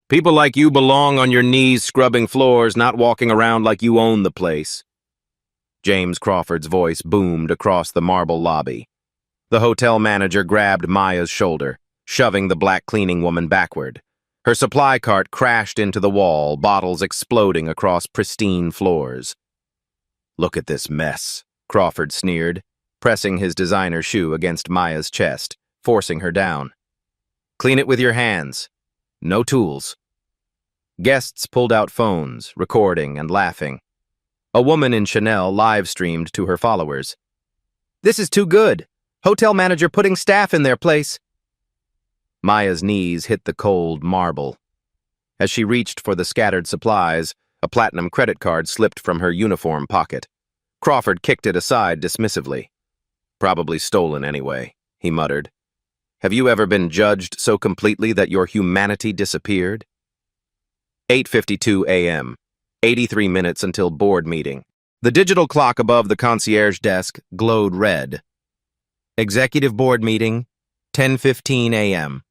People like you belong on your knees scrubbing floors, not walking around like you own the place. James Crawford's voice boomed across the marble lobby. The hotel manager grabbed Maya's shoulder, shoving the black cleaning woman backward. Her supply cart crashed into the wall, bottles exploding across pristine floors. "Look at this mess," Crawford sneered, pressing his designer shoe against Maya's chest, forcing her down. "Clean it with your hands. No tools." Guests pulled out phones, recording and laughing. A woman in Chanel live-streamed to her followers. "This is too good. Hotel manager putting staff in their place." Maya's knees hit the cold marble. As she reached for the scattered supplies, a platinum credit card slipped from her uniform pocket. Crawford kicked it aside dismissively. "Probably stolen anyway," he muttered. "Have you ever been judged so completely that your humanity disappeared?" 8:52 a.m., 83 minutes until board meeting. The digital clock above the concierge desk glowed red. Executive board meeting, 10:15 a.m.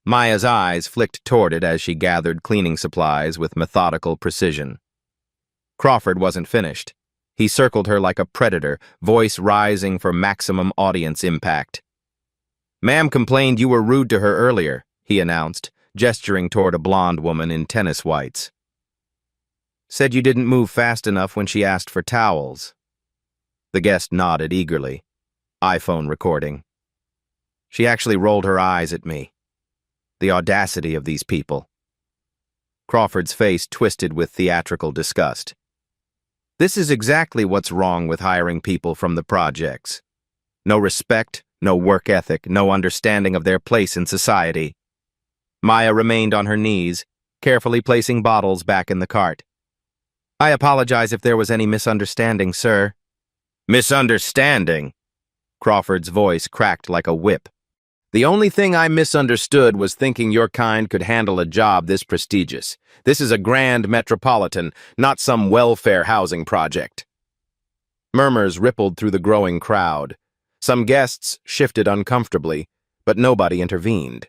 Maya's eyes flicked toward it as she gathered cleaning supplies with methodical precision. Crawford wasn't finished. He circled her like a predator, voice rising for maximum audience impact. "Ma'am complained you were rude to her earlier," he announced, gesturing toward a blonde woman in tennis whites. "Said you didn't move fast enough when she asked for towels." The guest nodded eagerly. iPhone recording. "She actually rolled her eyes at me. The audacity of these people." Crawford's face twisted with theatrical disgust. "This is exactly what's wrong with hiring people from the projects. No respect, no work ethic, no understanding of their place in society." Maya remained on her knees, carefully placing bottles back in the cart. "I apologize if there was any misunderstanding, sir." "Misunderstanding?" Crawford's voice cracked like a whip. "The only thing I misunderstood was thinking your kind could handle a job this prestigious. This is a grand metropolitan, not some welfare housing project." Murmurs rippled through the growing crowd. Some guests shifted uncomfortably, but nobody intervened.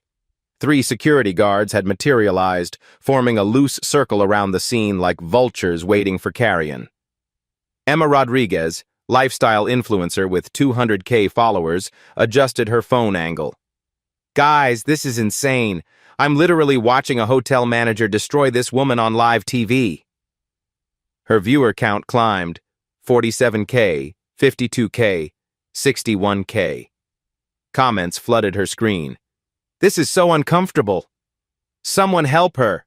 3 security guards had materialized, forming a loose circle around the scene like vultures waiting for carrion. Emma Rodriguez, lifestyle influencer with 200K followers, adjusted her phone angle. "Guys, this is insane. I'm literally watching a hotel manager destroy this woman on live TV." Her viewer count climbed, 47K, 52K, 61K. Comments flooded her screen. "This is so uncomfortable. Someone help her.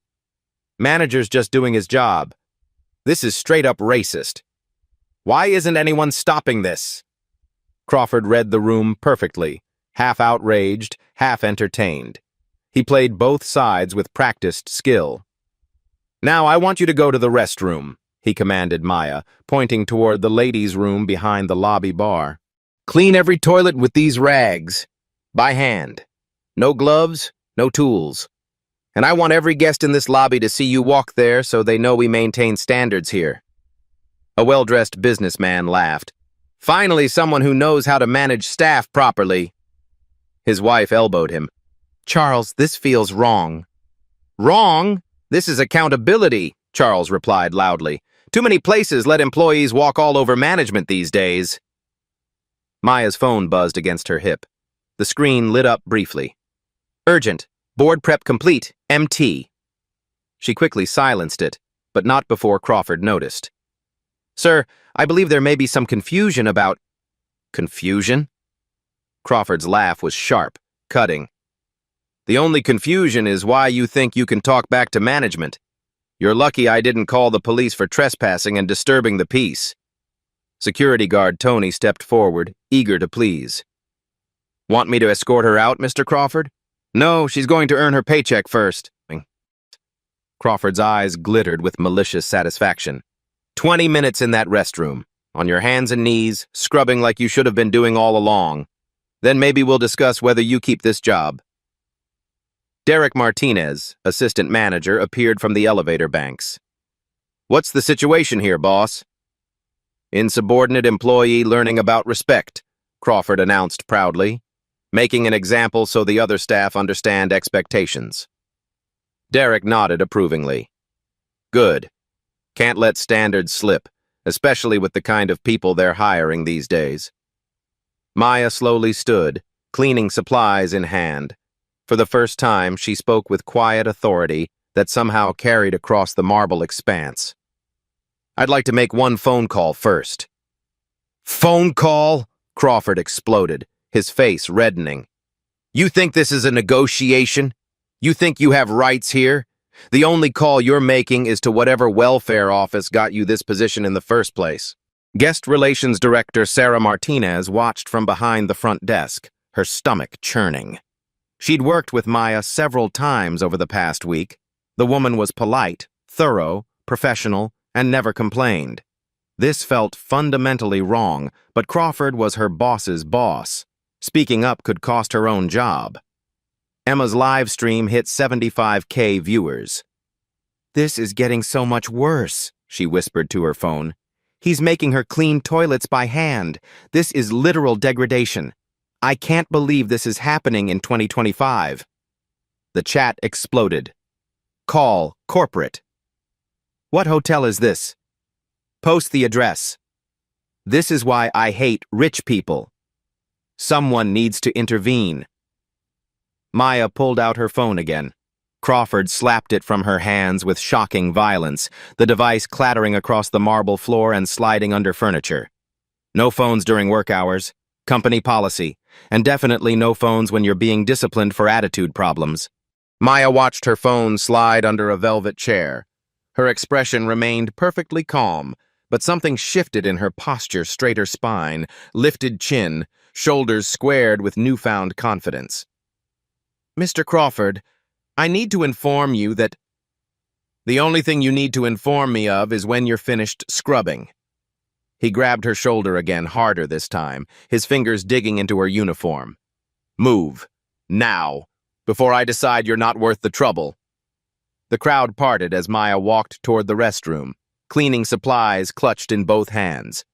Manager's just doing his job. This is straight up racist. Why isn't anyone stopping this?" Crawford read the room perfectly, half outraged, half entertained. He played both sides with practiced skill. "Now I want you to go to the restroom," he commanded Maya, pointing toward the ladies' room behind the lobby bar. "Clean every toilet with these rags. By hand. No gloves, no tools. And I want every guest in this lobby to see you walk there so they know we maintain standards here." A well-dressed businessman laughed. "Finally someone who knows how to manage staff properly." His wife elbowed him. "Charles, this feels wrong." "Wrong? This is accountability," Charles replied loudly. "Too many places let employees walk all over management these days." Maya's phone buzzed against her hip. The screen lit up briefly. "Urgent. Board prep complete. MT." She quickly silenced it, but not before Crawford noticed. "Sir, I believe there may be some confusion about—" "Confusion?" Crawford's laugh was sharp, cutting. "The only confusion is why you think you can talk back to management. You're lucky I didn't call the police for trespassing and disturbing the peace." Security guard Tony stepped forward, eager to please. "Want me to escort her out, Mr. Crawford?" "No, she's going to earn her paycheck first." Crawford's eyes glittered with malicious satisfaction. 20 minutes in that restroom, on your hands and knees, scrubbing like you should have been doing all along. Then maybe we'll discuss whether you keep this job." Derek Martinez, assistant manager, appeared from the elevator banks. "What's the situation here, boss?" "Insubordinate employee learning about respect," Crawford announced proudly, making an example so the other staff understand expectations. Derek nodded approvingly. Good. Can't let standards slip, especially with the kind of people they're hiring these days. Maya slowly stood, cleaning supplies in hand. For the first time, she spoke with quiet authority that somehow carried across the marble expanse. I'd like to make one phone call first. Phone call? Crawford exploded, his face reddening. You think this is a negotiation? You think you have rights here? The only call you're making is to whatever welfare office got you this position in the first place. Guest Relations Director Sarah Martinez watched from behind the front desk, her stomach churning. She'd worked with Maya several times over the past week. The woman was polite, thorough, professional, and never complained. This felt fundamentally wrong, but Crawford was her boss's boss. Speaking up could cost her own job. Emma's live stream hit 75K viewers. This is getting so much worse, she whispered to her phone. He's making her clean toilets by hand. This is literal degradation. I can't believe this is happening in 2025. The chat exploded. Call corporate. What hotel is this? Post the address. This is why I hate rich people. Someone needs to intervene. Maya pulled out her phone again. Crawford slapped it from her hands with shocking violence, the device clattering across the marble floor and sliding under furniture. No phones during work hours, company policy, and definitely no phones when you're being disciplined for attitude problems. Maya watched her phone slide under a velvet chair. Her expression remained perfectly calm, but something shifted in her posture, straighter spine, lifted chin, shoulders squared with newfound confidence. Mr. Crawford, I need to inform you that the only thing you need to inform me of is when you're finished scrubbing. He grabbed her shoulder again, harder this time, his fingers digging into her uniform. Move. Now. Before I decide you're not worth the trouble. The crowd parted as Maya walked toward the restroom, cleaning supplies clutched in both hands.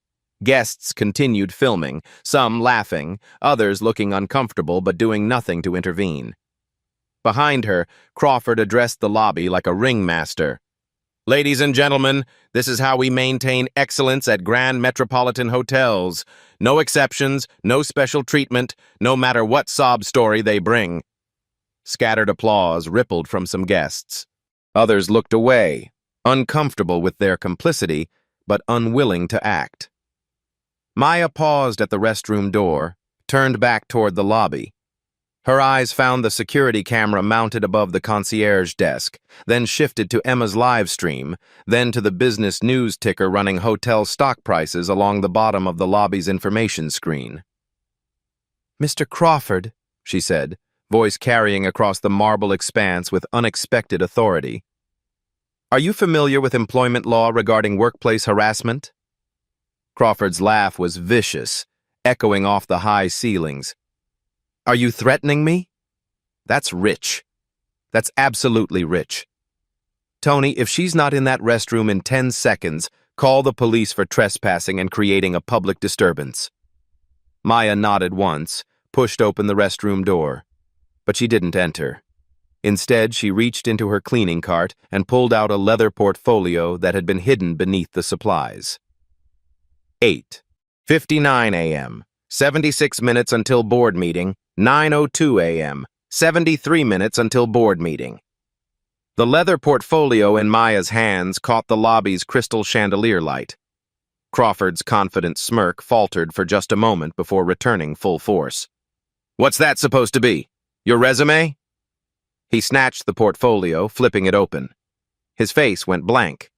Guests continued filming, some laughing, others looking uncomfortable but doing nothing to intervene. Behind her, Crawford addressed the lobby like a ringmaster. Ladies and gentlemen, this is how we maintain excellence at Grand Metropolitan Hotels. No exceptions, no special treatment, no matter what sob story they bring. Scattered applause rippled from some guests. Others looked away, uncomfortable with their complicity, but unwilling to act. Maya paused at the restroom door, turned back toward the lobby. Her eyes found the security camera mounted above the concierge desk, then shifted to Emma's live stream, then to the business news ticker running hotel stock prices along the bottom of the lobby's information screen. Mr. Crawford, she said, voice carrying across the marble expanse with unexpected authority. Are you familiar with employment law regarding workplace harassment? Crawford's laugh was vicious, echoing off the high ceilings. Are you threatening me? That's rich. That's absolutely rich. Tony, if she's not in that restroom in 10 seconds, call the police for trespassing and creating a public disturbance. Maya nodded once, pushed open the restroom door. But she didn't enter. Instead, she reached into her cleaning cart and pulled out a leather portfolio that had been hidden beneath the supplies. 8:59 a.m., 76 minutes until board meeting, 9:02 a.m., 73 minutes until board meeting. The leather portfolio in Maya's hands caught the lobby's crystal chandelier light. Crawford's confident smirk faltered for just a moment before returning full force. What's that supposed to be? Your resume? He snatched the portfolio, flipping it open. His face went blank.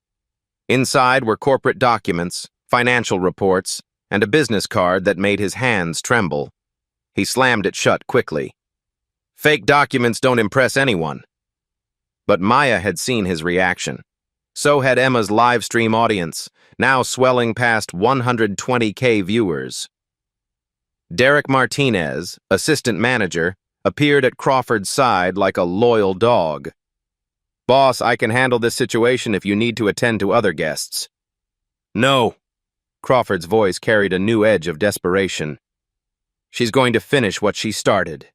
Inside were corporate documents, financial reports, and a business card that made his hands tremble. He slammed it shut quickly. Fake documents don't impress anyone. But Maya had seen his reaction. So had Emma's live stream audience, now swelling past 120K viewers. Derek Martinez, assistant manager, appeared at Crawford's side like a loyal dog. Boss, I can handle this situation if you need to attend to other guests. No. Crawford's voice carried a new edge of desperation. She's going to finish what she started.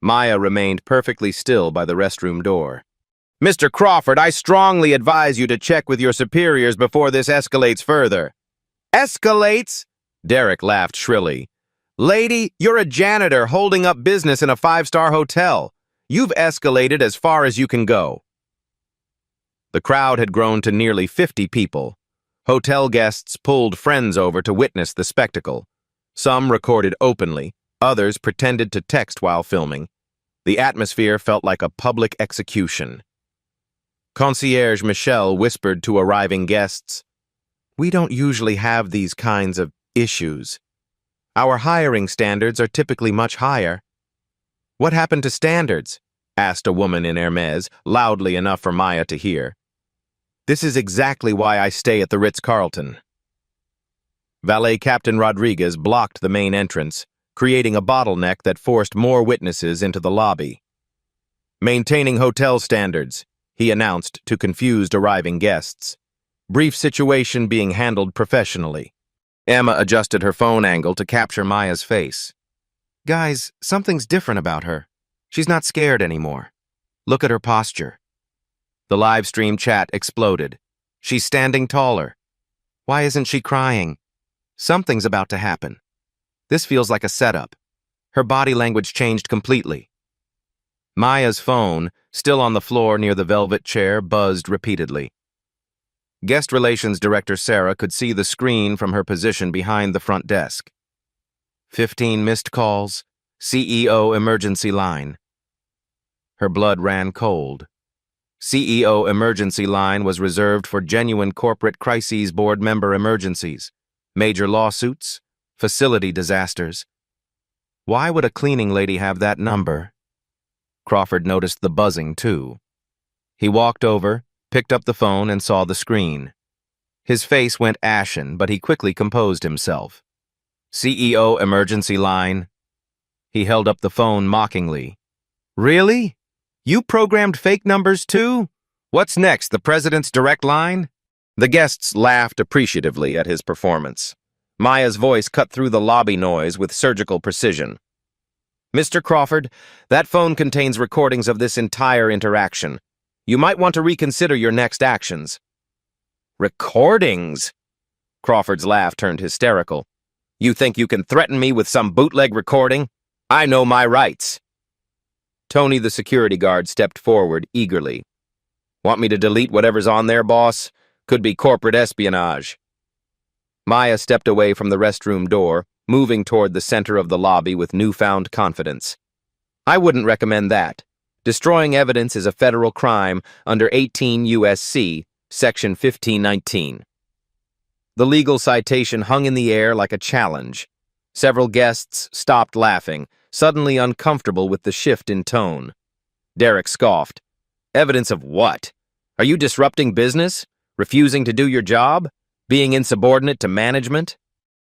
Maya remained perfectly still by the restroom door. Mr. Crawford, I strongly advise you to check with your superiors before this escalates further. Escalates? Derek laughed shrilly. Lady, you're a janitor holding up business in a five-star hotel. You've escalated as far as you can go. The crowd had grown to nearly 50 people. Hotel guests pulled friends over to witness the spectacle. Some recorded openly, others pretended to text while filming. The atmosphere felt like a public execution. Concierge Michelle whispered to arriving guests, "We don't usually have these kinds of issues. Our hiring standards are typically much higher." "What happened to standards?" asked a woman in Hermes, loudly enough for Maya to hear. "This is exactly why I stay at the Ritz-Carlton." Valet Captain Rodriguez blocked the main entrance, creating a bottleneck that forced more witnesses into the lobby. "Maintaining hotel standards," he announced to confused arriving guests. Brief situation being handled professionally. Emma adjusted her phone angle to capture Maya's face. "Guys, something's different about her. She's not scared anymore. Look at her posture." The live stream chat exploded. "She's standing taller. Why isn't she crying? Something's about to happen. This feels like a setup." Her body language changed completely. Maya's phone, still on the floor near the velvet chair, buzzed repeatedly. Guest Relations Director Sarah could see the screen from her position behind the front desk. 15 missed calls, CEO emergency line. Her blood ran cold. CEO emergency line was reserved for genuine corporate crises board member emergencies, major lawsuits, facility disasters. Why would a cleaning lady have that number? Crawford noticed the buzzing, too. He walked over, picked up the phone, and saw the screen. His face went ashen, but he quickly composed himself. CEO emergency line. He held up the phone mockingly. "Really? You programmed fake numbers, too? What's next, the president's direct line?" The guests laughed appreciatively at his performance. Maya's voice cut through the lobby noise with surgical precision. "Mr. Crawford, that phone contains recordings of this entire interaction. You might want to reconsider your next actions." "Recordings?" Crawford's laugh turned hysterical. "You think you can threaten me with some bootleg recording? I know my rights." Tony, the security guard, stepped forward eagerly. "Want me to delete whatever's on there, boss? Could be corporate espionage." Maya stepped away from the restroom door, moving toward the center of the lobby with newfound confidence. "I wouldn't recommend that. Destroying evidence is a federal crime under 18 U.S.C., Section 1519. The legal citation hung in the air like a challenge. Several guests stopped laughing, suddenly uncomfortable with the shift in tone. Derek scoffed. "Evidence of what? Are you disrupting business? Refusing to do your job? Being insubordinate to management?"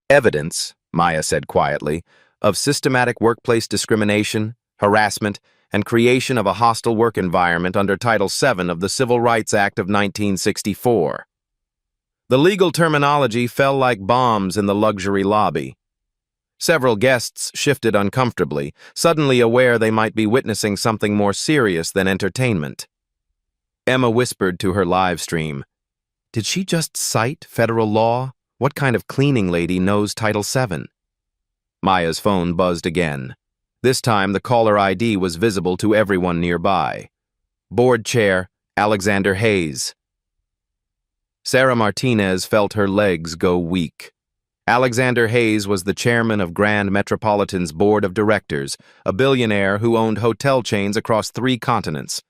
"Evidence," Maya said quietly, "of systematic workplace discrimination, harassment, and creation of a hostile work environment under Title VII of the Civil Rights Act of 1964. The legal terminology fell like bombs in the luxury lobby. Several guests shifted uncomfortably, suddenly aware they might be witnessing something more serious than entertainment. Emma whispered to her live stream, "Did she just cite federal law? What kind of cleaning lady knows Title VII? Maya's phone buzzed again. This time, the caller ID was visible to everyone nearby. Board Chair Alexander Hayes. Sarah Martinez felt her legs go weak. Alexander Hayes was the chairman of Grand Metropolitan's board of directors, a billionaire who owned hotel chains across 3 continents.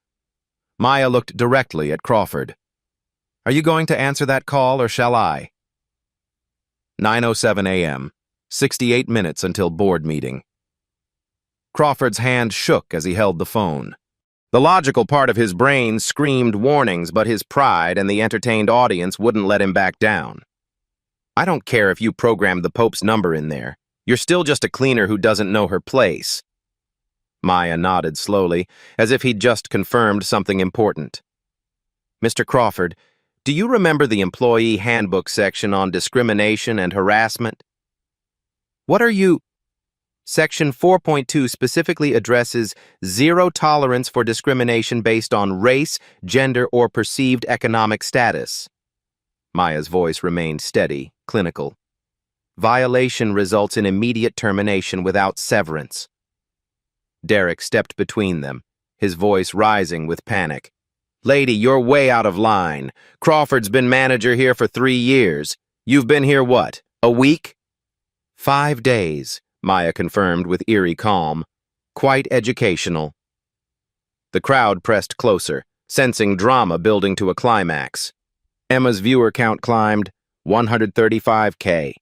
Maya looked directly at Crawford. "Are you going to answer that call, or shall I?" 9:07 a.m., 68 minutes until board meeting. Crawford's hand shook as he held the phone. The logical part of his brain screamed warnings, but his pride and the entertained audience wouldn't let him back down. "I don't care if you programmed the Pope's number in there. You're still just a cleaner who doesn't know her place." Maya nodded slowly, as if he'd just confirmed something important. "Mr. Crawford, do you remember the employee handbook section on discrimination and harassment?" "What are you—" Section 4.2 specifically addresses zero tolerance for discrimination based on race, gender, or perceived economic status. Maya's voice remained steady, clinical. Violation results in immediate termination without severance. Derek stepped between them, his voice rising with panic. Lady, you're way out of line. Crawford's been manager here for 3 years. You've been here what, a week? 5 days, Maya confirmed with eerie calm. Quite educational. The crowd pressed closer, sensing drama building to a climax. Emma's viewer count climbed 135K,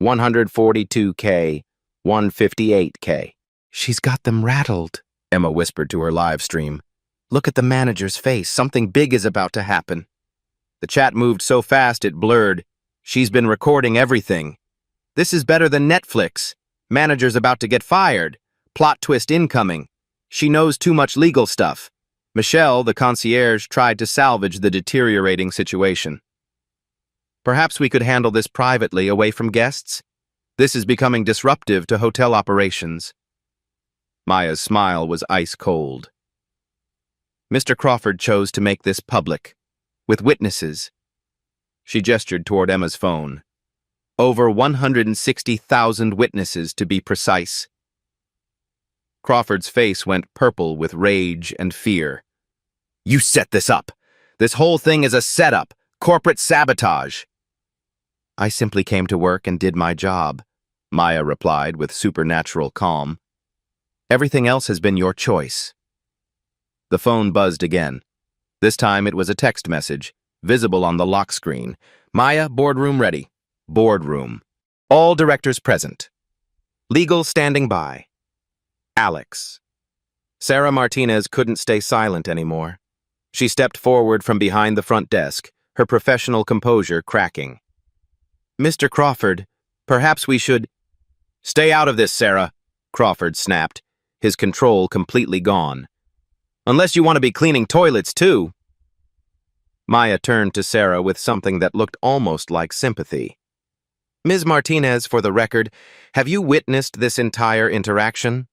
142K, 158K. She's got them rattled, Emma whispered to her live stream. Look at the manager's face. Something big is about to happen. The chat moved so fast it blurred. She's been recording everything. This is better than Netflix. Manager's about to get fired. Plot twist incoming. She knows too much legal stuff. Michelle, the concierge, tried to salvage the deteriorating situation. Perhaps we could handle this privately, away from guests? This is becoming disruptive to hotel operations. Maya's smile was ice cold. Mr. Crawford chose to make this public, with witnesses. She gestured toward Emma's phone. Over 160,000 witnesses, to be precise. Crawford's face went purple with rage and fear. You set this up. This whole thing is a setup, corporate sabotage. I simply came to work and did my job, Maya replied with supernatural calm. Everything else has been your choice. The phone buzzed again. This time it was a text message, visible on the lock screen. Maya, boardroom ready. Boardroom. All directors present. Legal standing by. Alex. Sarah Martinez couldn't stay silent anymore. She stepped forward from behind the front desk, her professional composure cracking. Mr. Crawford, perhaps we should— Stay out of this, Sarah, Crawford snapped, his control completely gone. Unless you want to be cleaning toilets, too. Maya turned to Sarah with something that looked almost like sympathy. Ms. Martinez, for the record, have you witnessed this entire interaction?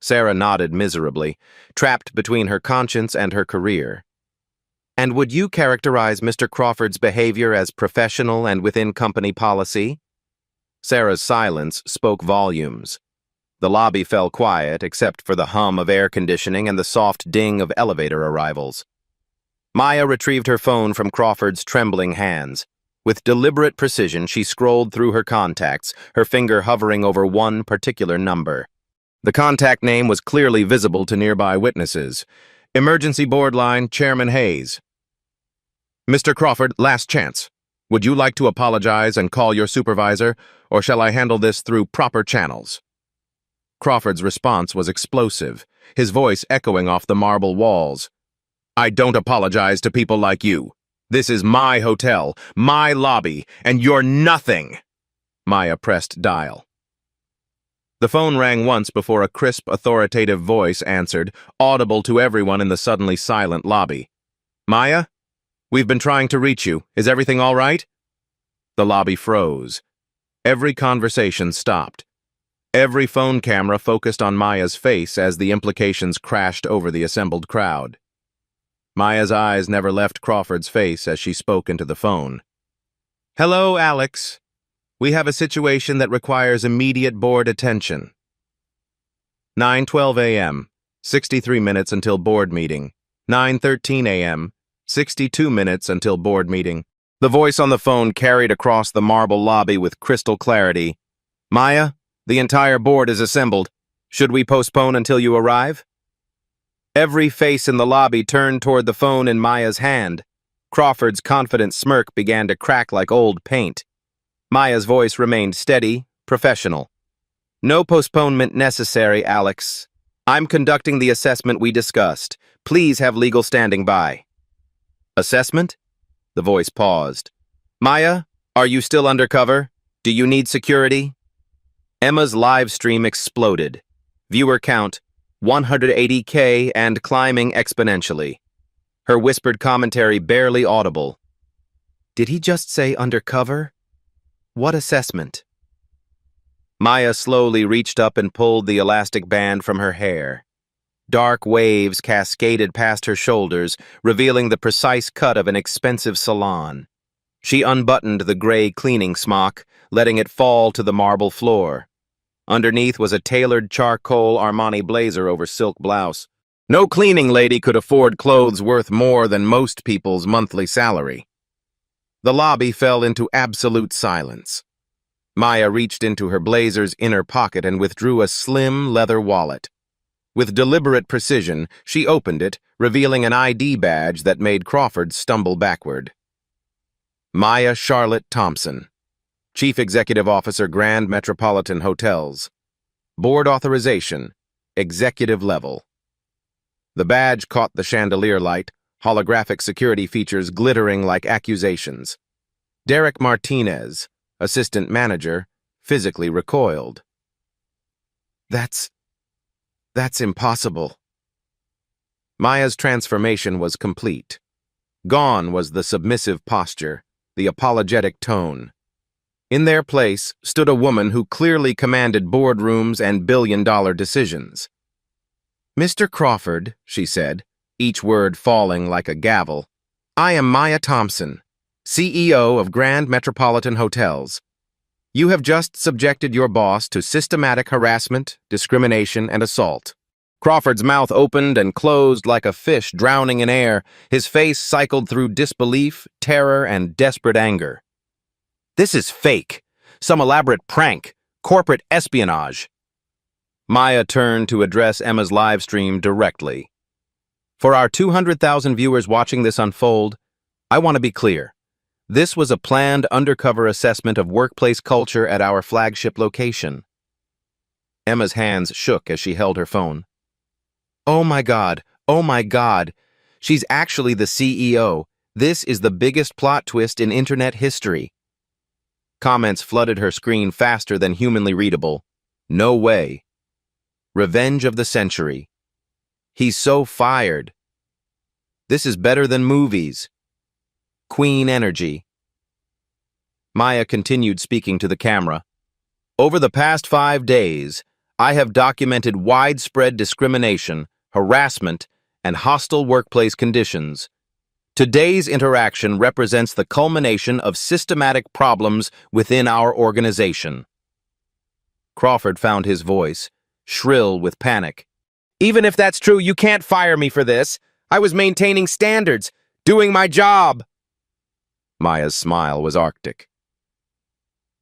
Sarah nodded miserably, trapped between her conscience and her career. And would you characterize Mr. Crawford's behavior as professional and within company policy? Sarah's silence spoke volumes. The lobby fell quiet except for the hum of air conditioning and the soft ding of elevator arrivals. Maya retrieved her phone from Crawford's trembling hands. With deliberate precision, she scrolled through her contacts, her finger hovering over one particular number. The contact name was clearly visible to nearby witnesses. Emergency board line, Chairman Hayes. Mr. Crawford, last chance. Would you like to apologize and call your supervisor, or shall I handle this through proper channels? Crawford's response was explosive, his voice echoing off the marble walls. I don't apologize to people like you. This is my hotel, my lobby, and you're nothing. Maya pressed dial. The phone rang once before a crisp, authoritative voice answered, audible to everyone in the suddenly silent lobby. Maya? We've been trying to reach you. Is everything all right? The lobby froze. Every conversation stopped. Every phone camera focused on Maya's face as the implications crashed over the assembled crowd. Maya's eyes never left Crawford's face as she spoke into the phone. Hello, Alex. We have a situation that requires immediate board attention. 9:12 a.m., 63 minutes until board meeting. 9:13 a.m., 62 minutes until board meeting. The voice on the phone carried across the marble lobby with crystal clarity. Maya, the entire board is assembled. Should we postpone until you arrive? Every face in the lobby turned toward the phone in Maya's hand. Crawford's confident smirk began to crack like old paint. Maya's voice remained steady, professional. No postponement necessary, Alex. I'm conducting the assessment we discussed. Please have legal standing by. Assessment? The voice paused. Maya, are you still undercover? Do you need security? Emma's live stream exploded. Viewer count 180K and climbing exponentially. Her whispered commentary barely audible. Did he just say undercover? What assessment? Maya slowly reached up and pulled the elastic band from her hair. Dark waves cascaded past her shoulders, revealing the precise cut of an expensive salon. She unbuttoned the gray cleaning smock, letting it fall to the marble floor. Underneath was a tailored charcoal Armani blazer over silk blouse. No cleaning lady could afford clothes worth more than most people's monthly salary. The lobby fell into absolute silence. Maya reached into her blazer's inner pocket and withdrew a slim leather wallet. With deliberate precision, she opened it, revealing an ID badge that made Crawford stumble backward. Maya Charlotte Thompson, Chief Executive Officer, Grand Metropolitan Hotels. Board authorization, executive level. The badge caught the chandelier light, holographic security features glittering like accusations. Derek Martinez, assistant manager, physically recoiled. That's impossible. Maya's transformation was complete. Gone was the submissive posture, the apologetic tone. In their place stood a woman who clearly commanded boardrooms and billion-dollar decisions. "Mr. Crawford," she said, each word falling like a gavel, "I am Maya Thompson, CEO of Grand Metropolitan Hotels. You have just subjected your boss to systematic harassment, discrimination, and assault." Crawford's mouth opened and closed like a fish drowning in air. His face cycled through disbelief, terror, and desperate anger. "This is fake. Some elaborate prank. Corporate espionage." Maya turned to address Emma's live stream directly. "For our 200,000 viewers watching this unfold, I want to be clear. This was a planned undercover assessment of workplace culture at our flagship location." Emma's hands shook as she held her phone. Oh my God. She's actually the CEO. This is the biggest plot twist in internet history." Comments flooded her screen faster than humanly readable. "No way." "Revenge of the century." "He's so fired." "This is better than movies." "Queen energy." Maya continued speaking to the camera. "Over the past 5 days, I have documented widespread discrimination, harassment, and hostile workplace conditions. Today's interaction represents the culmination of systematic problems within our organization." Crawford found his voice, shrill with panic. "Even if that's true, you can't fire me for this. I was maintaining standards, doing my job." Maya's smile was arctic.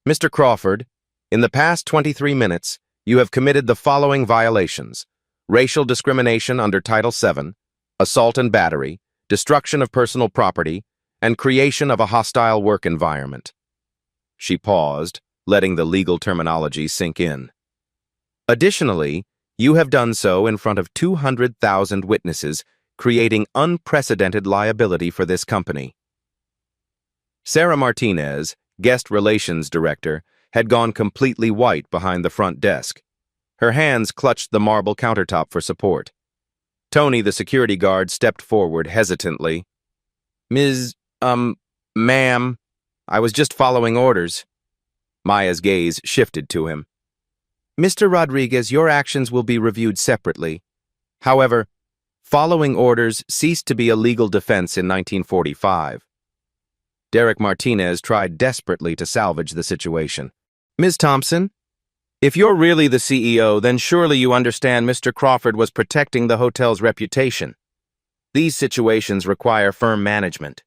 "Mr. Crawford, in the past 23 minutes, you have committed the following violations: racial discrimination under Title VII, assault and battery, destruction of personal property, and creation of a hostile work environment." She paused, letting the legal terminology sink in. "Additionally, you have done so in front of 200,000 witnesses, creating unprecedented liability for this company." Sarah Martinez, guest relations director, had gone completely white behind the front desk. Her hands clutched the marble countertop for support. Tony, the security guard, stepped forward hesitantly. Ma'am, I was just following orders." Maya's gaze shifted to him. "Mr. Rodriguez, your actions will be reviewed separately. However, following orders ceased to be a legal defense in 1945. Derek Martinez tried desperately to salvage the situation. "Ms. Thompson, if you're really the CEO, then surely you understand Mr. Crawford was protecting the hotel's reputation. These situations require firm management."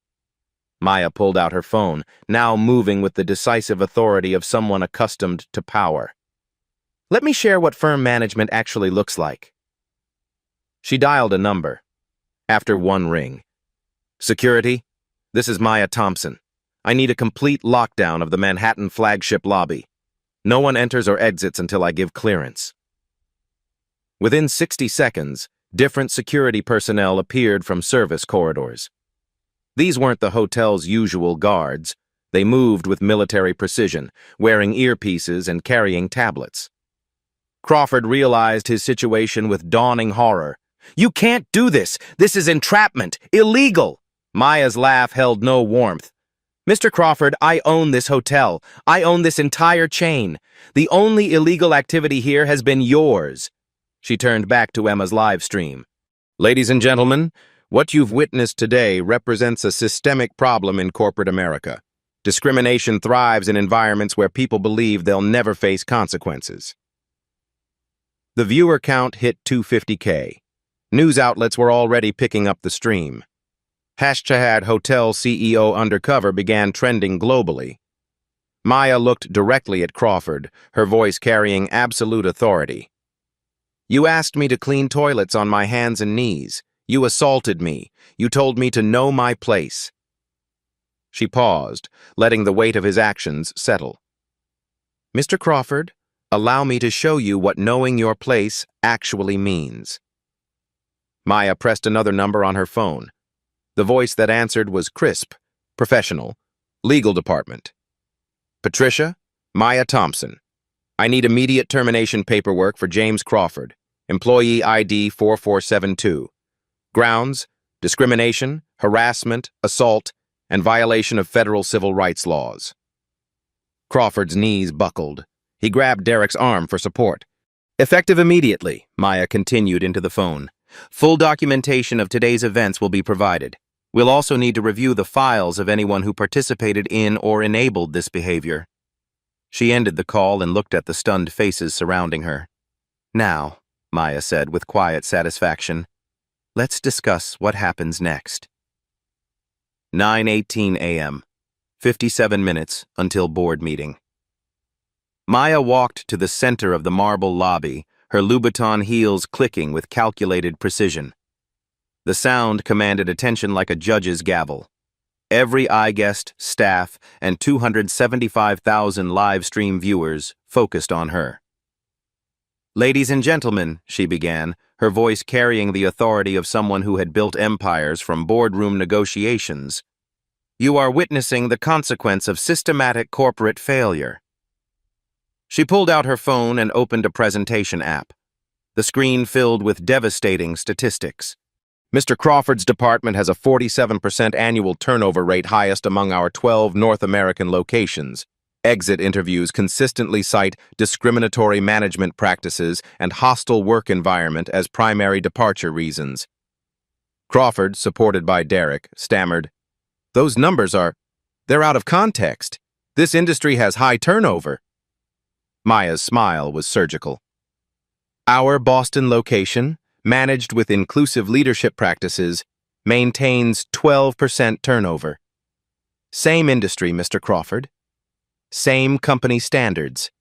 Maya pulled out her phone, now moving with the decisive authority of someone accustomed to power. "Let me share what firm management actually looks like." She dialed a number. After one ring. "Security, this is Maya Thompson. I need a complete lockdown of the Manhattan flagship lobby. No one enters or exits until I give clearance." Within 60 seconds, different security personnel appeared from service corridors. These weren't the hotel's usual guards. They moved with military precision, wearing earpieces and carrying tablets. Crawford realized his situation with dawning horror. "You can't do this! This is entrapment! Illegal!" Maya's laugh held no warmth. Mr. Crawford, I own this hotel. I own this entire chain. The only illegal activity here has been yours. She turned back to Emma's live stream. Ladies and gentlemen, what you've witnessed today represents a systemic problem in corporate America. Discrimination thrives in environments where people believe they'll never face consequences. The viewer count hit 250K. News outlets were already picking up the stream. # Hotel CEO Undercover began trending globally. Maya looked directly at Crawford, her voice carrying absolute authority. You asked me to clean toilets on my hands and knees. You assaulted me. You told me to know my place. She paused, letting the weight of his actions settle. Mr. Crawford, allow me to show you what knowing your place actually means. Maya pressed another number on her phone. The voice that answered was crisp, professional, legal department. Patricia, Maya Thompson. I need immediate termination paperwork for James Crawford, employee ID 4472. Grounds, discrimination, harassment, assault, and violation of federal civil rights laws. Crawford's knees buckled. He grabbed Derek's arm for support. Effective immediately, Maya continued into the phone. Full documentation of today's events will be provided. We'll also need to review the files of anyone who participated in or enabled this behavior. She ended the call and looked at the stunned faces surrounding her. Now, Maya said with quiet satisfaction, let's discuss what happens next. 9:18 a.m. 57 minutes until board meeting. Maya walked to the center of the marble lobby, her Louboutin heels clicking with calculated precision. The sound commanded attention like a judge's gavel. Every iGuest, staff, and 275,000 live stream viewers focused on her. Ladies and gentlemen, she began, her voice carrying the authority of someone who had built empires from boardroom negotiations. You are witnessing the consequence of systematic corporate failure. She pulled out her phone and opened a presentation app. The screen filled with devastating statistics. Mr. Crawford's department has a 47% annual turnover rate, highest among our 12 North American locations. Exit interviews consistently cite discriminatory management practices and hostile work environment as primary departure reasons. Crawford, supported by Derek, stammered, "Those numbers they're out of context. This industry has high turnover." Maya's smile was surgical. Our Boston location, managed with inclusive leadership practices, maintains 12% turnover. Same industry, Mr. Crawford. Same company standards.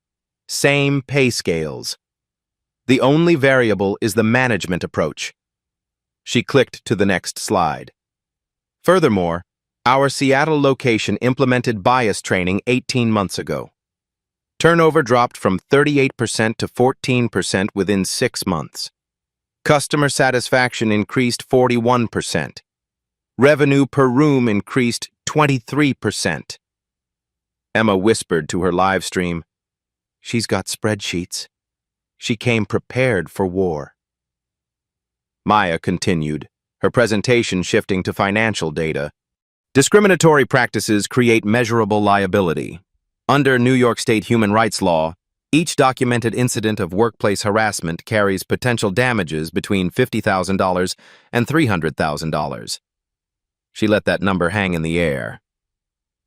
Same pay scales. The only variable is the management approach. She clicked to the next slide. Furthermore, our Seattle location implemented bias training 18 months ago. Turnover dropped from 38% to 14% within 6 months. Customer satisfaction increased 41%. Revenue per room increased 23%. Emma whispered to her live stream, "She's got spreadsheets. She came prepared for war." Maya continued, her presentation shifting to financial data. Discriminatory practices create measurable liability. Under New York State human rights law, each documented incident of workplace harassment carries potential damages between $50,000 and $300,000. She let that number hang in the air.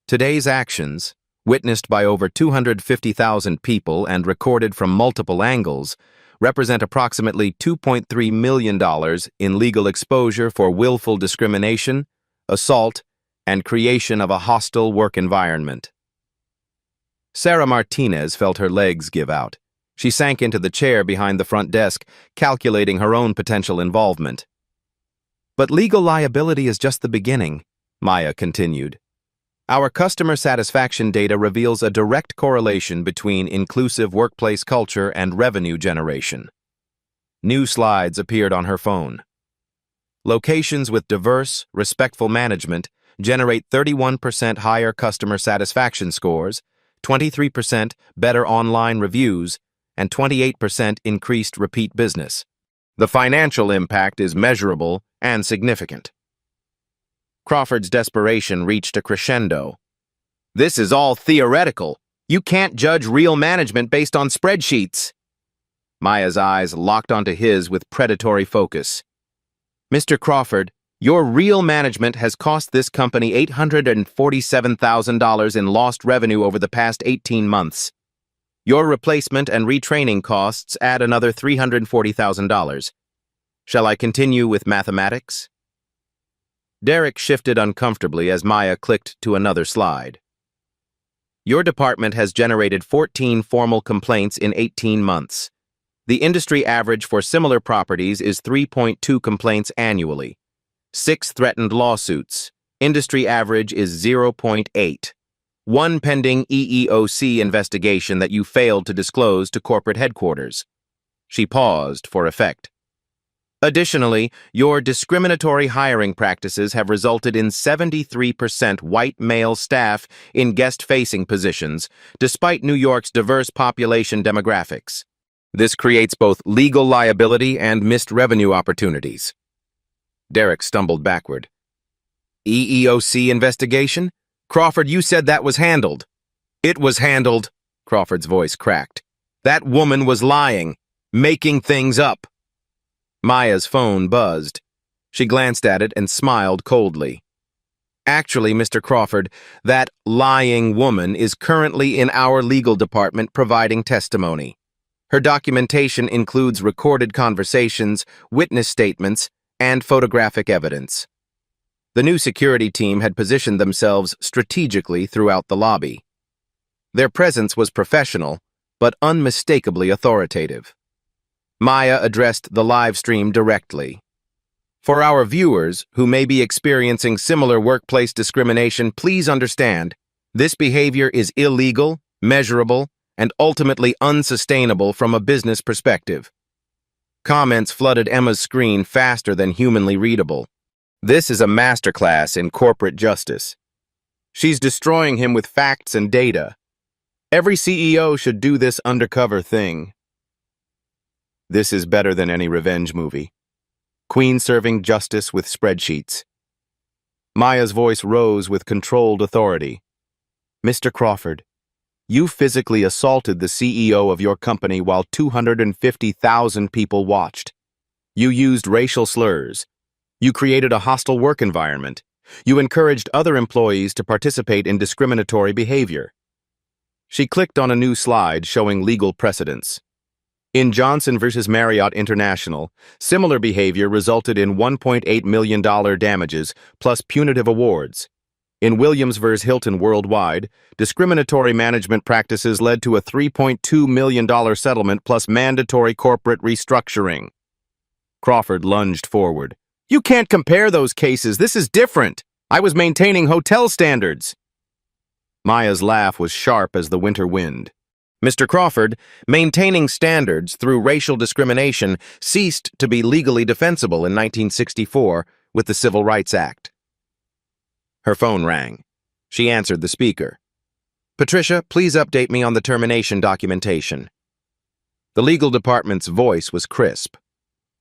Today's actions, witnessed by over 250,000 people and recorded from multiple angles, represent approximately $2.3 million in legal exposure for willful discrimination, assault, and creation of a hostile work environment. Sarah Martinez felt her legs give out. She sank into the chair behind the front desk, calculating her own potential involvement. But legal liability is just the beginning, Maya continued. Our customer satisfaction data reveals a direct correlation between inclusive workplace culture and revenue generation. New slides appeared on her phone. Locations with diverse, respectful management generate 31% higher customer satisfaction scores, 23% better online reviews, and 28% increased repeat business. The financial impact is measurable and significant. Crawford's desperation reached a crescendo. This is all theoretical. You can't judge real management based on spreadsheets. Maya's eyes locked onto his with predatory focus. Mr. Crawford, your real management has cost this company $847,000 in lost revenue over the past 18 months. Your replacement and retraining costs add another $340,000. Shall I continue with mathematics? Derek shifted uncomfortably as Maya clicked to another slide. Your department has generated 14 formal complaints in 18 months. The industry average for similar properties is 3.2 complaints annually. 6 threatened lawsuits. Industry average is 0.8. 1 pending EEOC investigation that you failed to disclose to corporate headquarters. She paused for effect. Additionally, your discriminatory hiring practices have resulted in 73% white male staff in guest-facing positions, despite New York's diverse population demographics. This creates both legal liability and missed revenue opportunities. Derek stumbled backward. EEOC investigation? Crawford, you said that was handled. It was handled, Crawford's voice cracked. That woman was lying, making things up. Maya's phone buzzed. She glanced at it and smiled coldly. Actually, Mr. Crawford, that lying woman is currently in our legal department providing testimony. Her documentation includes recorded conversations, witness statements, and photographic evidence. The new security team had positioned themselves strategically throughout the lobby. Their presence was professional, but unmistakably authoritative. Maya addressed the live stream directly. For our viewers who may be experiencing similar workplace discrimination, please understand, this behavior is illegal, measurable, and ultimately unsustainable from a business perspective. Comments flooded Emma's screen faster than humanly readable. This is a masterclass in corporate justice. She's destroying him with facts and data. Every CEO should do this undercover thing. This is better than any revenge movie. Queen serving justice with spreadsheets. Maya's voice rose with controlled authority. Mr. Crawford, you physically assaulted the CEO of your company while 250,000 people watched. You used racial slurs. You created a hostile work environment. You encouraged other employees to participate in discriminatory behavior. She clicked on a new slide showing legal precedents. In Johnson versus Marriott International, similar behavior resulted in $1.8 million damages plus punitive awards. In Williams versus Hilton Worldwide, discriminatory management practices led to a $3.2 million settlement plus mandatory corporate restructuring. Crawford lunged forward. You can't compare those cases. This is different. I was maintaining hotel standards. Maya's laugh was sharp as the winter wind. Mr. Crawford, maintaining standards through racial discrimination ceased to be legally defensible in 1964 with the Civil Rights Act. Her phone rang. She answered the speaker. Patricia, please update me on the termination documentation. The legal department's voice was crisp.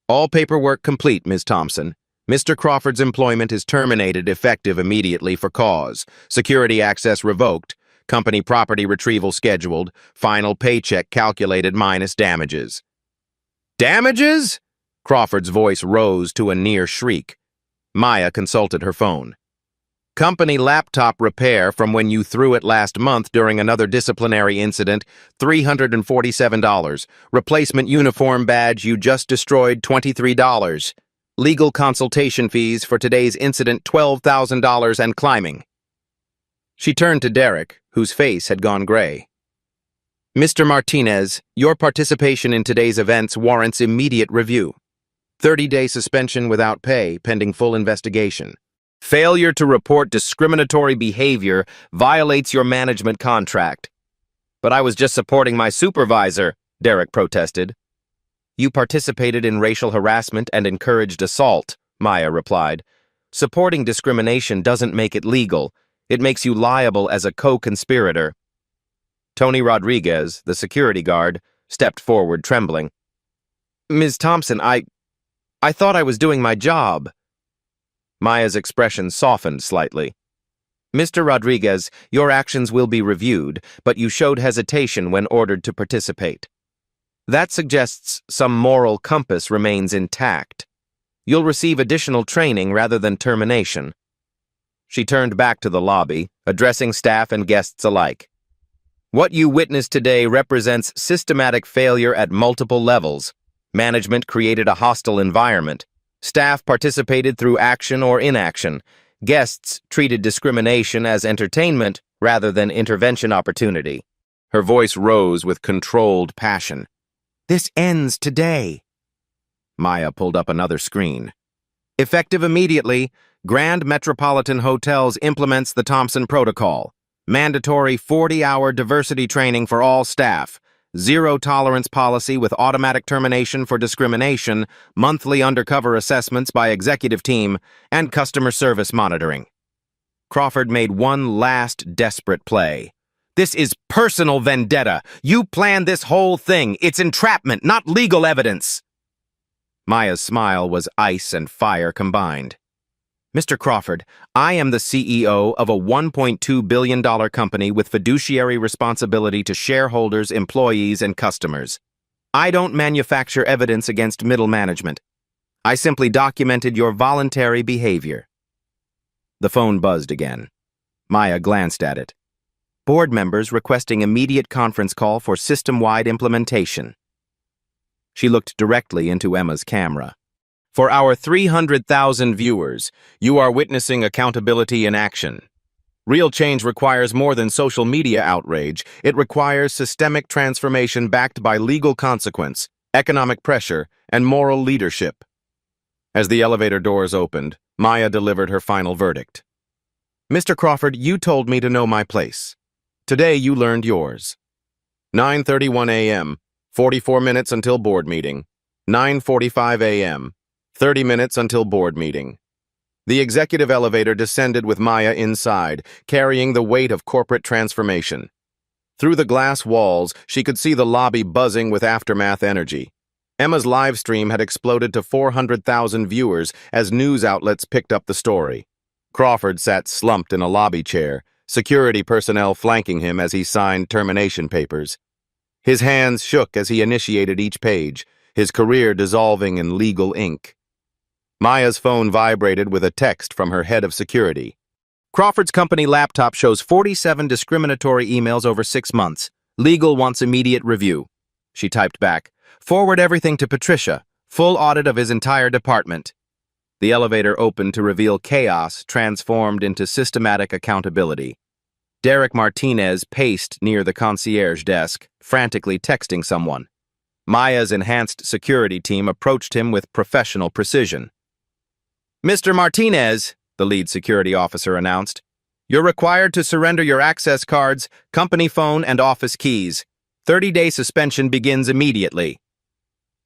All paperwork complete, Ms. Thompson. Mr. Crawford's employment is terminated effective immediately for cause. Security access revoked. Company property retrieval scheduled. Final paycheck calculated minus damages. Damages? Crawford's voice rose to a near shriek. Maya consulted her phone. Company laptop repair from when you threw it last month during another disciplinary incident, $347. Replacement uniform badge you just destroyed, $23. Legal consultation fees for today's incident, $12,000 and climbing. She turned to Derek, whose face had gone gray. Mr. Martinez, your participation in today's events warrants immediate review. 30-day suspension without pay, pending full investigation. Failure to report discriminatory behavior violates your management contract. But I was just supporting my supervisor, Derek protested. You participated in racial harassment and encouraged assault, Maya replied. Supporting discrimination doesn't make it legal. It makes you liable as a co-conspirator. Tony Rodriguez, the security guard, stepped forward trembling. Ms. Thompson, I thought I was doing my job. Maya's expression softened slightly. Mr. Rodriguez, your actions will be reviewed, but you showed hesitation when ordered to participate. That suggests some moral compass remains intact. You'll receive additional training rather than termination. She turned back to the lobby, addressing staff and guests alike. What you witnessed today represents systematic failure at multiple levels. Management created a hostile environment. Staff participated through action or inaction. Guests treated discrimination as entertainment rather than intervention opportunity. Her voice rose with controlled passion. This ends today. Maya pulled up another screen. Effective immediately, Grand Metropolitan Hotels implements the Thompson Protocol. Mandatory 40-hour diversity training for all staff. Zero-tolerance policy with automatic termination for discrimination, monthly undercover assessments by executive team, and customer service monitoring. Crawford made one last desperate play. This is personal vendetta. You planned this whole thing. It's entrapment, not legal evidence. Maya's smile was ice and fire combined. Mr. Crawford, I am the CEO of a $1.2 billion company with fiduciary responsibility to shareholders, employees, and customers. I don't manufacture evidence against middle management. I simply documented your voluntary behavior. The phone buzzed again. Maya glanced at it. Board members requesting immediate conference call for system-wide implementation. She looked directly into Emma's camera. For our 300,000 viewers, you are witnessing accountability in action. Real change requires more than social media outrage. It requires systemic transformation backed by legal consequence, economic pressure, and moral leadership. As the elevator doors opened, Maya delivered her final verdict. Mr. Crawford, you told me to know my place. Today you learned yours. 9:31 a.m., 44 minutes until board meeting. 9:45 a.m., 30 minutes until board meeting. The executive elevator descended with Maya inside, carrying the weight of corporate transformation. Through the glass walls, she could see the lobby buzzing with aftermath energy. Emma's live stream had exploded to 400,000 viewers as news outlets picked up the story. Crawford sat slumped in a lobby chair, security personnel flanking him as he signed termination papers. His hands shook as he initiated each page, his career dissolving in legal ink. Maya's phone vibrated with a text from her head of security. Crawford's company laptop shows 47 discriminatory emails over 6 months. Legal wants immediate review. She typed back, forward everything to Patricia. Full audit of his entire department. The elevator opened to reveal chaos transformed into systematic accountability. Derek Martinez paced near the concierge desk, frantically texting someone. Maya's enhanced security team approached him with professional precision. Mr. Martinez, the lead security officer announced, you're required to surrender your access cards, company phone, and office keys. 30-day suspension begins immediately.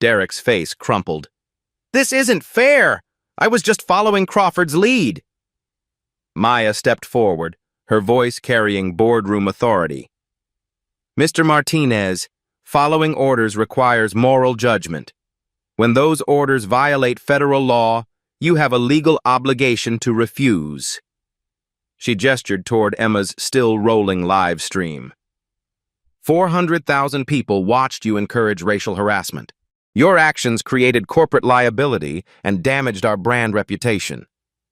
Derek's face crumpled. This isn't fair! I was just following Crawford's lead. Maya stepped forward, her voice carrying boardroom authority. Mr. Martinez, following orders requires moral judgment. When those orders violate federal law, you have a legal obligation to refuse. She gestured toward Emma's still-rolling live stream. 400,000 people watched you encourage racial harassment. Your actions created corporate liability and damaged our brand reputation.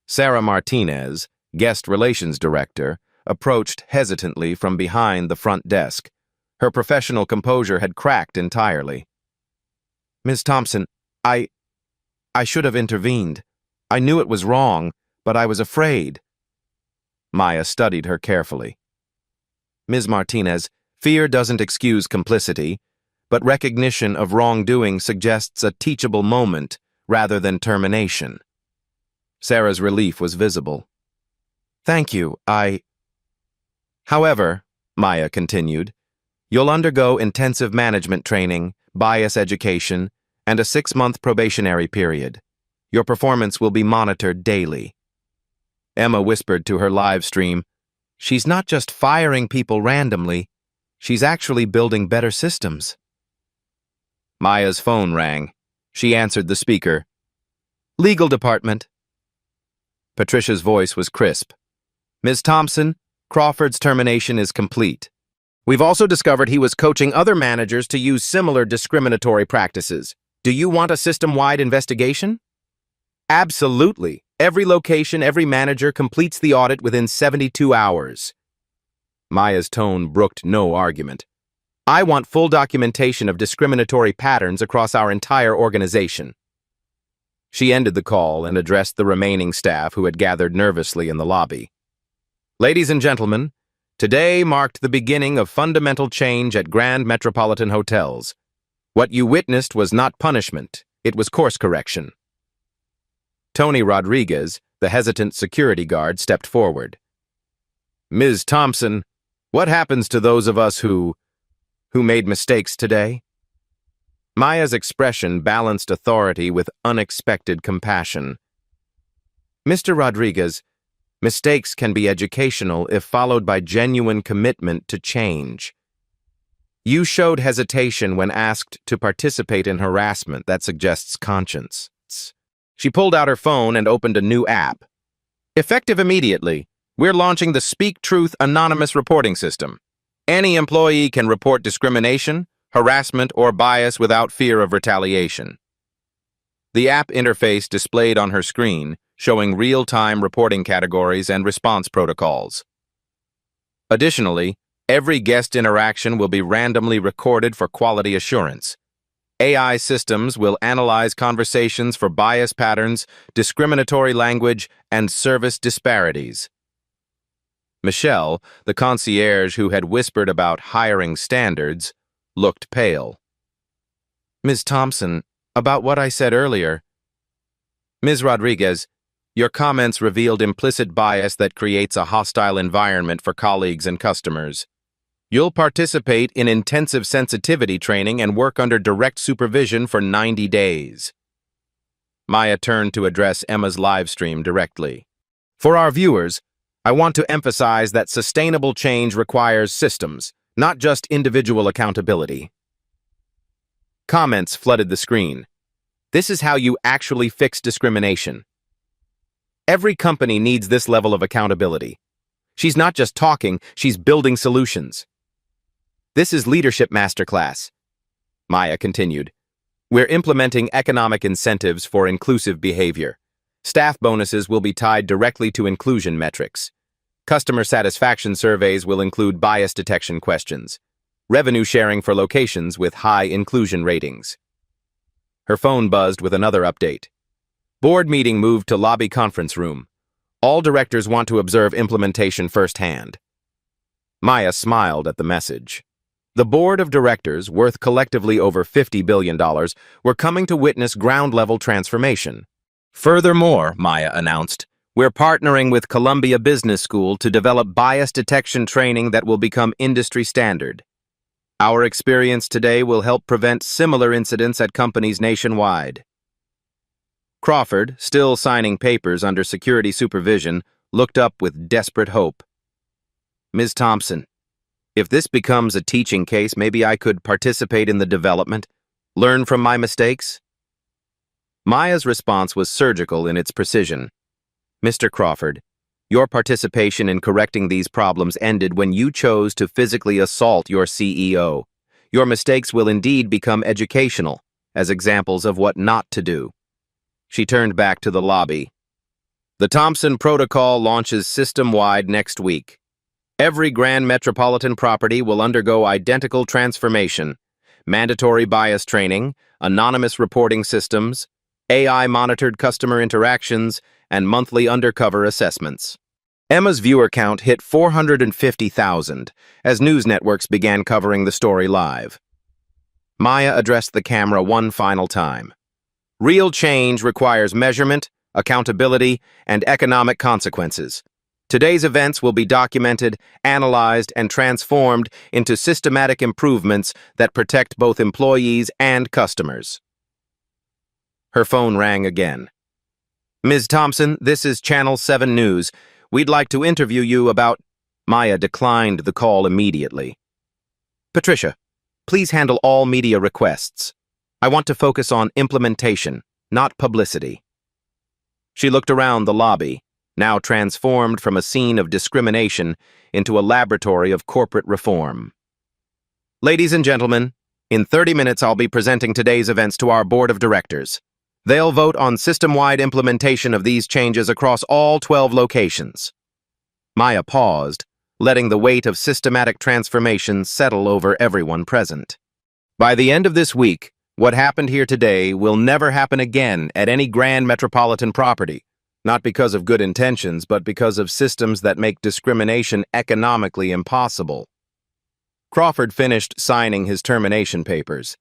Sarah Martinez, guest relations director, approached hesitantly from behind the front desk. Her professional composure had cracked entirely. Ms. Thompson, I should have intervened. I knew it was wrong, but I was afraid. Maya studied her carefully. Ms. Martinez, fear doesn't excuse complicity, but recognition of wrongdoing suggests a teachable moment rather than termination. Sarah's relief was visible. Thank you, However, Maya continued, you'll undergo intensive management training, bias education, and a 6-month probationary period. Your performance will be monitored daily. Emma whispered to her live stream, she's not just firing people randomly, she's actually building better systems. Maya's phone rang. She answered the speaker. Legal department. Patricia's voice was crisp. Ms. Thompson, Crawford's termination is complete. We've also discovered he was coaching other managers to use similar discriminatory practices. Do you want a system-wide investigation? Absolutely. Every location, every manager completes the audit within 72 hours. Maya's tone brooked no argument. I want full documentation of discriminatory patterns across our entire organization. She ended the call and addressed the remaining staff who had gathered nervously in the lobby. Ladies and gentlemen, today marked the beginning of fundamental change at Grand Metropolitan Hotels. What you witnessed was not punishment, it was course correction. Tony Rodriguez, the hesitant security guard, stepped forward. Ms. Thompson, what happens to those of us who made mistakes today? Maya's expression balanced authority with unexpected compassion. Mr. Rodriguez, mistakes can be educational if followed by genuine commitment to change. You showed hesitation when asked to participate in harassment that suggests conscience. She pulled out her phone and opened a new app. Effective immediately, we're launching the Speak Truth Anonymous Reporting System. Any employee can report discrimination, harassment, or bias without fear of retaliation. The app interface displayed on her screen, showing real-time reporting categories and response protocols. Additionally, every guest interaction will be randomly recorded for quality assurance. AI systems will analyze conversations for bias patterns, discriminatory language, and service disparities. Michelle, the concierge who had whispered about hiring standards, looked pale. Ms. Thompson, about what I said earlier. Ms. Rodriguez, your comments revealed implicit bias that creates a hostile environment for colleagues and customers. You'll participate in intensive sensitivity training and work under direct supervision for 90 days. Maya turned to address Emma's live stream directly. For our viewers, I want to emphasize that sustainable change requires systems, not just individual accountability. Comments flooded the screen. This is how you actually fix discrimination. Every company needs this level of accountability. She's not just talking, she's building solutions. This is Leadership Masterclass. Maya continued. We're implementing economic incentives for inclusive behavior. Staff bonuses will be tied directly to inclusion metrics. Customer satisfaction surveys will include bias detection questions. Revenue sharing for locations with high inclusion ratings. Her phone buzzed with another update. Board meeting moved to lobby conference room. All directors want to observe implementation firsthand. Maya smiled at the message. The board of directors, worth collectively over $50 billion, were coming to witness ground-level transformation. Furthermore, Maya announced, we're partnering with Columbia Business School to develop bias detection training that will become industry standard. Our experience today will help prevent similar incidents at companies nationwide. Crawford, still signing papers under security supervision, looked up with desperate hope. Ms. Thompson, if this becomes a teaching case, maybe I could participate in the development, learn from my mistakes? Maya's response was surgical in its precision. Mr. Crawford, your participation in correcting these problems ended when you chose to physically assault your CEO. Your mistakes will indeed become educational, as examples of what not to do. She turned back to the lobby. The Thompson Protocol launches system-wide next week. Every Grand Metropolitan property will undergo identical transformation, mandatory bias training, anonymous reporting systems, AI-monitored customer interactions, and monthly undercover assessments. Emma's viewer count hit 450,000 as news networks began covering the story live. Maya addressed the camera one final time. Real change requires measurement, accountability, and economic consequences. Today's events will be documented, analyzed, and transformed into systematic improvements that protect both employees and customers. Her phone rang again. Ms. Thompson, this is Channel 7 News. We'd like to interview you about... Maya declined the call immediately. Patricia, please handle all media requests. I want to focus on implementation, not publicity. She looked around the lobby. now transformed from a scene of discrimination into a laboratory of corporate reform. Ladies and gentlemen, in 30 minutes I'll be presenting today's events to our board of directors. They'll vote on system-wide implementation of these changes across all 12 locations. Maya paused, letting the weight of systematic transformation settle over everyone present. By the end of this week, what happened here today will never happen again at any grand metropolitan property, not because of good intentions, but because of systems that make discrimination economically impossible. Crawford finished signing his termination papers.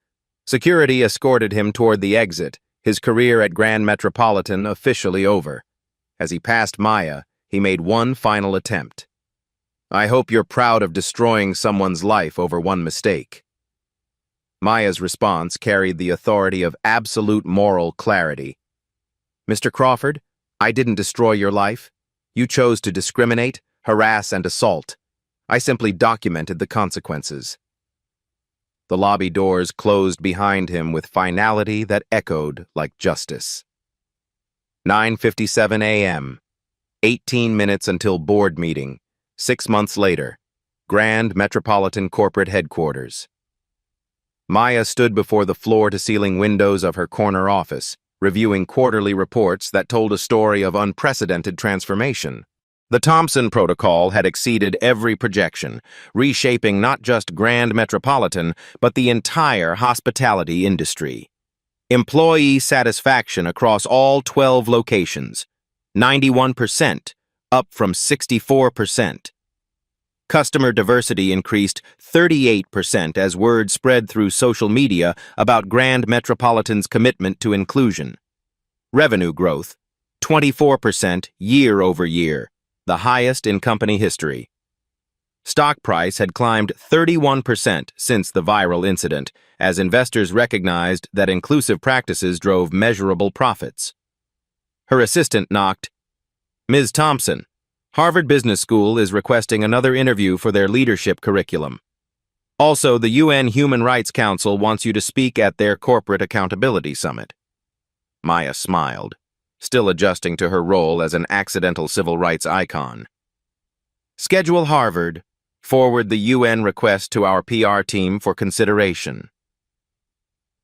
Security escorted him toward the exit, his career at Grand Metropolitan officially over. As he passed Maya, he made one final attempt. "I hope you're proud of destroying someone's life over one mistake." Maya's response carried the authority of absolute moral clarity. "Mr. Crawford, I didn't destroy your life. You chose to discriminate, harass, and assault. I simply documented the consequences." The lobby doors closed behind him with finality that echoed like justice. 9:57 a.m. 18 minutes until board meeting. 6 months later. Grand Metropolitan Corporate Headquarters. Maya stood before the floor-to-ceiling windows of her corner office, reviewing quarterly reports that told a story of unprecedented transformation. The Thompson Protocol had exceeded every projection, reshaping not just Grand Metropolitan, but the entire hospitality industry. Employee satisfaction across all 12 locations, 91%, up from 64%. Customer diversity increased 38% as word spread through social media about Grand Metropolitan's commitment to inclusion. Revenue growth, 24% year over year, the highest in company history. Stock price had climbed 31% since the viral incident, as investors recognized that inclusive practices drove measurable profits. Her assistant knocked. "Ms. Thompson, Harvard Business School is requesting another interview for their leadership curriculum. Also, the UN Human Rights Council wants you to speak at their Corporate Accountability Summit." Maya smiled, still adjusting to her role as an accidental civil rights icon. "Schedule Harvard. Forward the UN request to our PR team for consideration."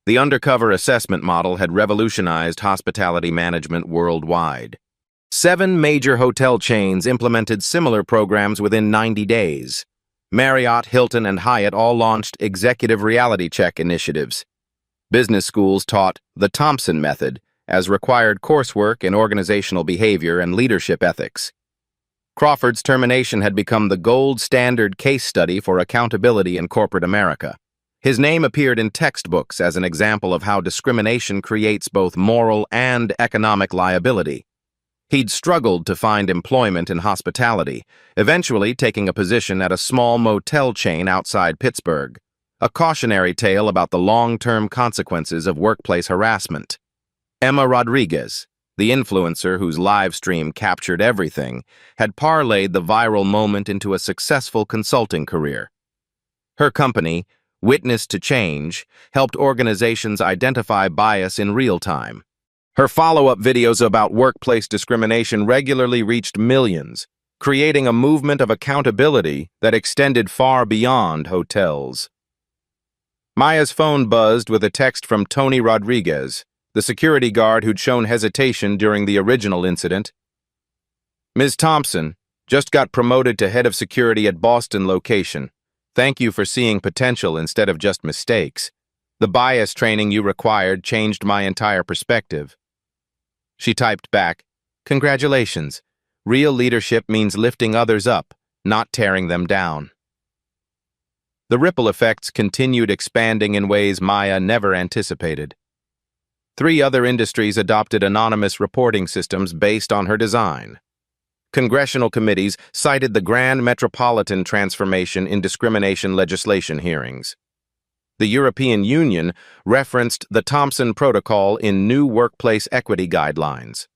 The Undercover assessment model had revolutionized hospitality management worldwide. 7 major hotel chains implemented similar programs within 90 days. Marriott, Hilton, and Hyatt all launched executive reality check initiatives. Business schools taught the Thompson method as required coursework in organizational behavior and leadership ethics. Crawford's termination had become the gold standard case study for accountability in corporate America. His name appeared in textbooks as an example of how discrimination creates both moral and economic liability. He'd struggled to find employment in hospitality, eventually taking a position at a small motel chain outside Pittsburgh, a cautionary tale about the long-term consequences of workplace harassment. Emma Rodriguez, the influencer whose live stream captured everything, had parlayed the viral moment into a successful consulting career. Her company, Witness to Change, helped organizations identify bias in real time. Her follow-up videos about workplace discrimination regularly reached millions, creating a movement of accountability that extended far beyond hotels. Maya's phone buzzed with a text from Tony Rodriguez, the security guard who'd shown hesitation during the original incident. "Ms. Thompson, just got promoted to head of security at Boston location. Thank you for seeing potential instead of just mistakes. The bias training you required changed my entire perspective." She typed back, "Congratulations. Real leadership means lifting others up, not tearing them down." The ripple effects continued expanding in ways Maya never anticipated. 3 other industries adopted anonymous reporting systems based on her design. Congressional committees cited the Grand Metropolitan transformation in discrimination legislation hearings. The European Union referenced the Thompson Protocol in new workplace equity guidelines.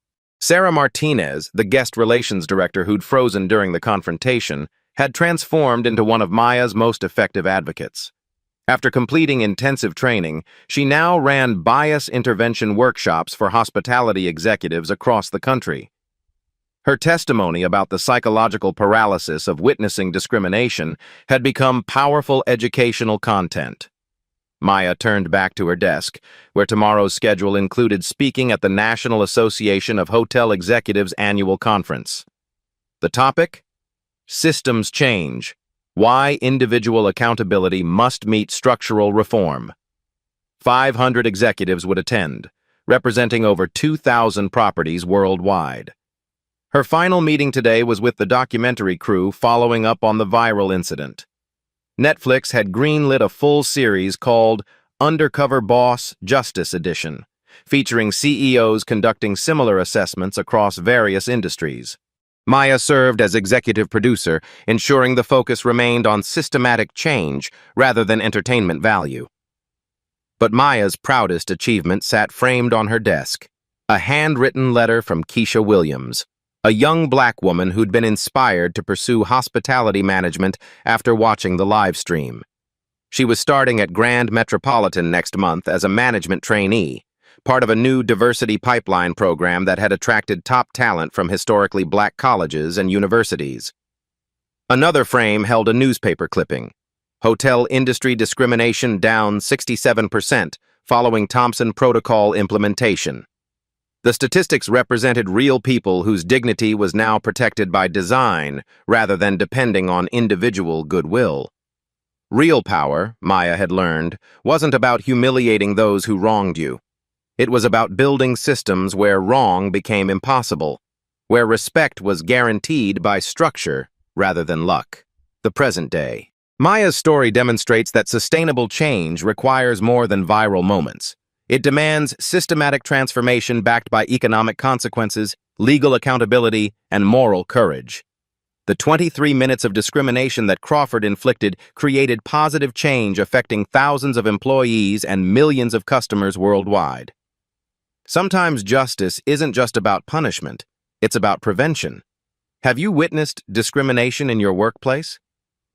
Sarah Martinez, the guest relations director who'd frozen during the confrontation, had transformed into one of Maya's most effective advocates. After completing intensive training, she now ran bias intervention workshops for hospitality executives across the country. Her testimony about the psychological paralysis of witnessing discrimination had become powerful educational content. Maya turned back to her desk, where tomorrow's schedule included speaking at the National Association of Hotel Executives annual conference. The topic? Systems change. Why individual accountability must meet structural reform. 500 executives would attend, representing over 2,000 properties worldwide. Her final meeting today was with the documentary crew following up on the viral incident. Netflix had greenlit a full series called Undercover Boss Justice Edition, featuring CEOs conducting similar assessments across various industries. Maya served as executive producer, ensuring the focus remained on systematic change rather than entertainment value. But Maya's proudest achievement sat framed on her desk, a handwritten letter from Keisha Williams, a young black woman who'd been inspired to pursue hospitality management after watching the live stream. She was starting at Grand Metropolitan next month as a management trainee, part of a new diversity pipeline program that had attracted top talent from historically black colleges and universities. Another frame held a newspaper clipping. Hotel industry discrimination down 67% following Thompson Protocol implementation. The statistics represented real people whose dignity was now protected by design rather than depending on individual goodwill. Real power, Maya had learned, wasn't about humiliating those who wronged you. It was about building systems where wrong became impossible, where respect was guaranteed by structure rather than luck. The present day. Maya's story demonstrates that sustainable change requires more than viral moments. It demands systematic transformation backed by economic consequences, legal accountability, and moral courage. The 23 minutes of discrimination that Crawford inflicted created positive change affecting thousands of employees and millions of customers worldwide. Sometimes justice isn't just about punishment, it's about prevention. Have you witnessed discrimination in your workplace?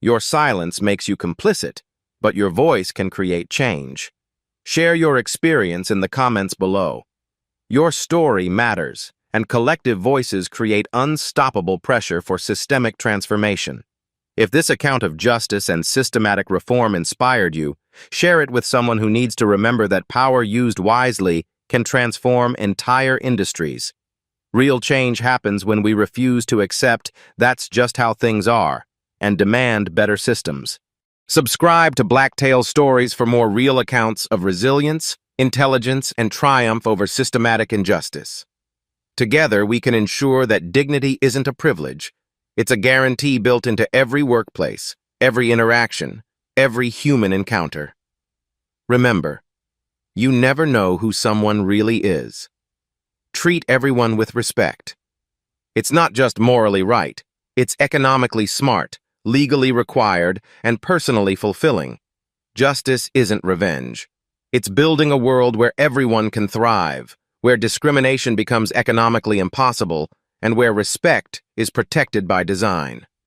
Your silence makes you complicit, but your voice can create change. Share your experience in the comments below. Your story matters, and collective voices create unstoppable pressure for systemic transformation. If this account of justice and systematic reform inspired you, share it with someone who needs to remember that power used wisely can transform entire industries. Real change happens when we refuse to accept that's just how things are and demand better systems. Subscribe to Blacktail Stories for more real accounts of resilience, intelligence, and triumph over systematic injustice. Together, we can ensure that dignity isn't a privilege. It's a guarantee built into every workplace, every interaction, every human encounter. Remember, you never know who someone really is. Treat everyone with respect. It's not just morally right, it's economically smart, legally required, and personally fulfilling. Justice isn't revenge. It's building a world where everyone can thrive, where discrimination becomes economically impossible, and where respect is protected by design.